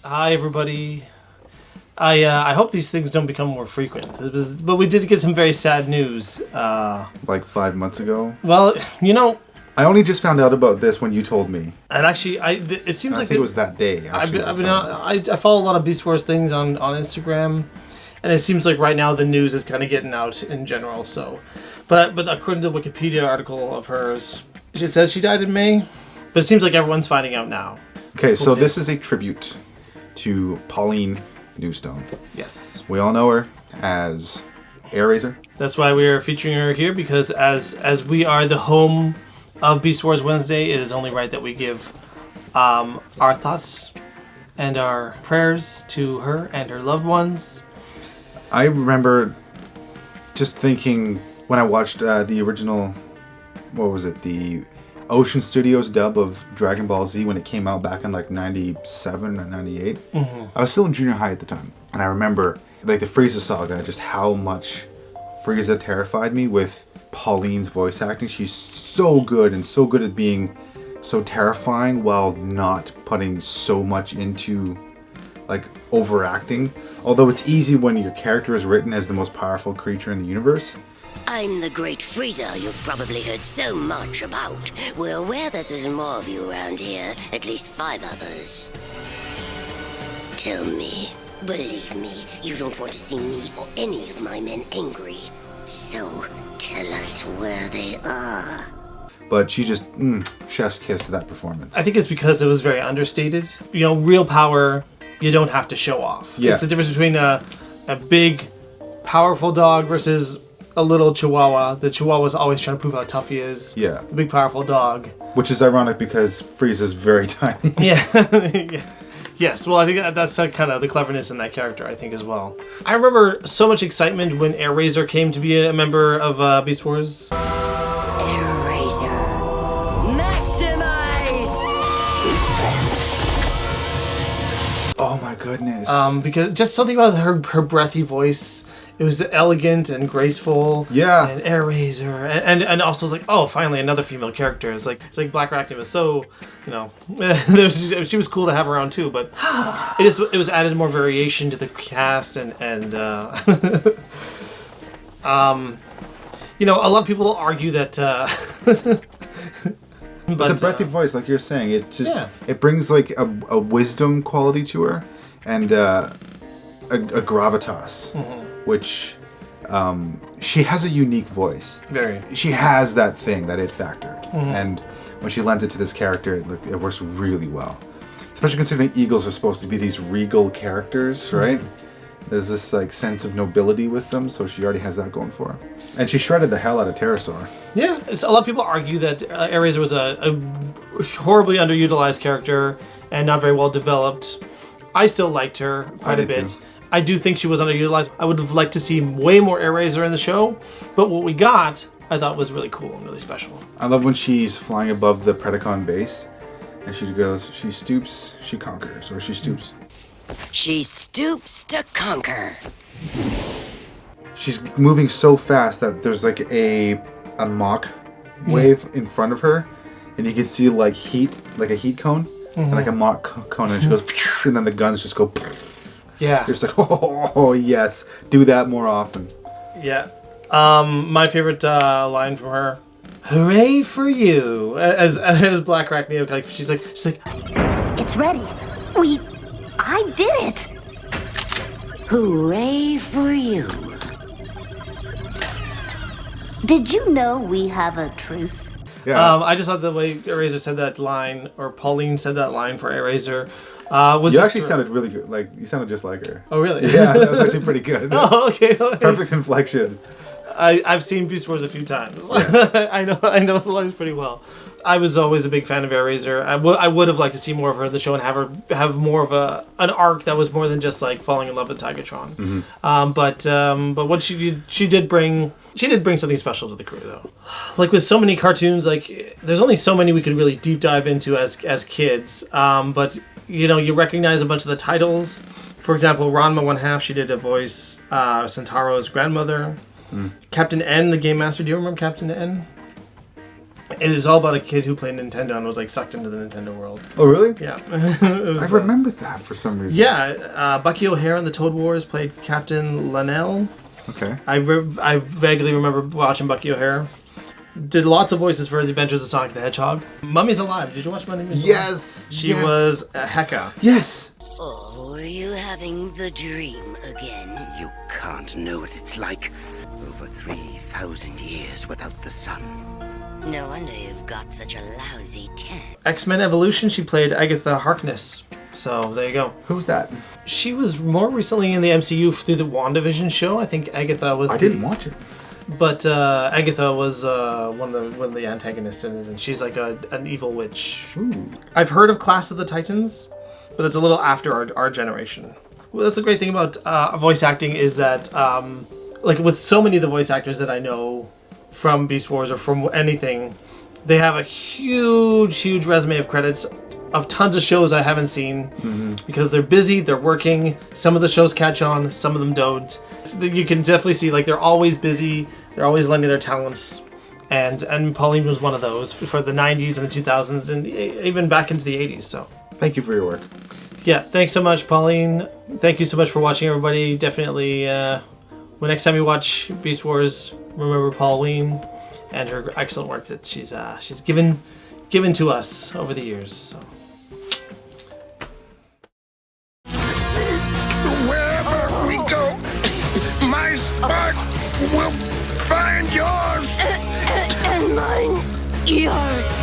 Hi, everybody. I hope these things don't become more frequent. But we did get some very sad news. Like 5 months ago? Well, you know... I only just found out about this when you told me. And actually, it seems like... I think it was that day, actually. I follow a lot of Beast Wars things on Instagram. And it seems like right now the news is kind of getting out in general, so... But according to the Wikipedia article of hers, it says she died in May. But it seems like everyone's finding out now. Okay, so this is a tribute to Pauline Newstone. Yes. We all know her as Airazor. That's why we are featuring her here, because as we are the home of Beast Wars Wednesday, it is only right that we give our thoughts and our prayers to her and her loved ones. I remember just thinking when I watched the original, what was it, the Ocean Studios dub of Dragon Ball Z when it came out back in like 97 or 98. Mm-hmm. I was still in junior high at the time. And I remember like the Frieza saga, just how much Frieza terrified me with Pauline's voice acting. She's so good and so good at being so terrifying while not putting so much into like overacting. Although it's easy when your character is written as the most powerful creature in the universe. I'm the great Frieza you've probably heard so much about. We're aware that there's more of you around here, at least 5 others. Tell me, believe me, you don't want to see me or any of my men angry. So, tell us where they are. But she just, chef's kiss to that performance. I think it's because it was very understated. You know, real power, you don't have to show off. Yeah. It's the difference between a big, powerful dog versus a little chihuahua. The chihuahua's always trying to prove how tough he is. Yeah. The big, powerful dog. Which is ironic because Frieza's very tiny. Yeah. Yeah. Yes, well, I think that's kind of the cleverness in that character, I think, as well. I remember so much excitement when Airazor came to be a member of Beast Wars. Airazor. Maximize! Oh my goodness. Because just something about her breathy voice. It was elegant and graceful. Yeah. And Airazor. And also it's like, oh, finally another female character. It's like Black Arachne was so, you know, she was cool to have around too, but it was added more variation to the cast and you know, a lot of people argue that but the breathy voice, like you're saying, it just it brings like a wisdom quality to her and a gravitas. Mm-hmm. Which she has a unique voice. Very. She has that thing, that it factor. Mm-hmm. And when she lends it to this character, it works really well. Especially considering eagles are supposed to be these regal characters, right? Mm-hmm. There's this like sense of nobility with them, so she already has that going for her. And she shredded the hell out of Airazor. Yeah. A lot of people argue that Airazor was a horribly underutilized character and not very well developed. I still liked her quite a bit. Too. I do think she was underutilized. I would have liked to see way more Airazor in the show, but what we got, I thought was really cool and really special. I love when she's flying above the Predacon base, and she goes, she stoops, she conquers, or she stoops. She stoops to conquer. She's moving so fast that there's like a Mach wave in front of her, and you can see like heat, like a heat cone, and like a Mach cone, and she goes, and then the guns just go. Yeah. You're just like, oh, yes. Do that more often. Yeah. My favorite line from her, hooray for you. As Black Arachne, like, she's like, it's ready. I did it. Hooray for you. Did you know we have a truce? Yeah. I just thought the way Airazor said that line, or Pauline said that line for Airazor, you actually sounded really good. Like, you sounded just like her. Oh, really? Yeah, that was actually pretty good. Oh, okay. Perfect inflection. I've seen Beast Wars a few times. Yeah. I know the lines pretty well. I was always a big fan of Airazor. I would have liked to see more of her in the show and have more of an arc that was more than just like falling in love with Tigatron. Mm-hmm. But what she did bring something special to the crew, though. Like with so many cartoons, like there's only so many we could really deep dive into as kids. But you know, you recognize a bunch of the titles. For example, Ranma 1/2, she did a voice Centaro's grandmother. Captain N, the Game Master. Do you remember Captain N? It was all about a kid who played Nintendo and was like sucked into the Nintendo world. Oh, really? Yeah. I remembered that for some reason. Yeah, Bucky O'Hare in the Toad Wars played Captain Linnell. Okay. I vaguely remember watching Bucky O'Hare. Did lots of voices for The Adventures of Sonic the Hedgehog. Mummy's Alive. Did you watch Mummy's Alive? Yes. She was Hecka. Yes. Oh, are you having the dream again? You can't know what it's like. Over 3,000 years without the sun. No wonder you've got such a lousy tan. X-Men Evolution, she played Agatha Harkness. So there you go. Who's that? She was more recently in the MCU through the WandaVision show. I think Agatha was. I didn't watch it. But Agatha was one of the antagonists in it, and she's like an evil witch. Ooh. I've heard of Class of the Titans, but it's a little after our generation. Well, that's the great thing about voice acting is that, like with so many of the voice actors that I know from Beast Wars or from anything, they have a huge resume of credits of tons of shows I haven't seen because they're busy, they're working. Some of the shows catch on, some of them don't. You can definitely see like they're always busy, they're always lending their talents. And Pauline was one of those for the 90s and the 2000s and even back into the 80s. So Thank you for your work. yeah, thanks so much, Pauline. Thank you so much for watching, everybody. Definitely, when next time you watch Beast Wars, remember Pauline and her excellent work that she's given to us over the years. So. Wherever we go, my spark will find yours. And mine, yours.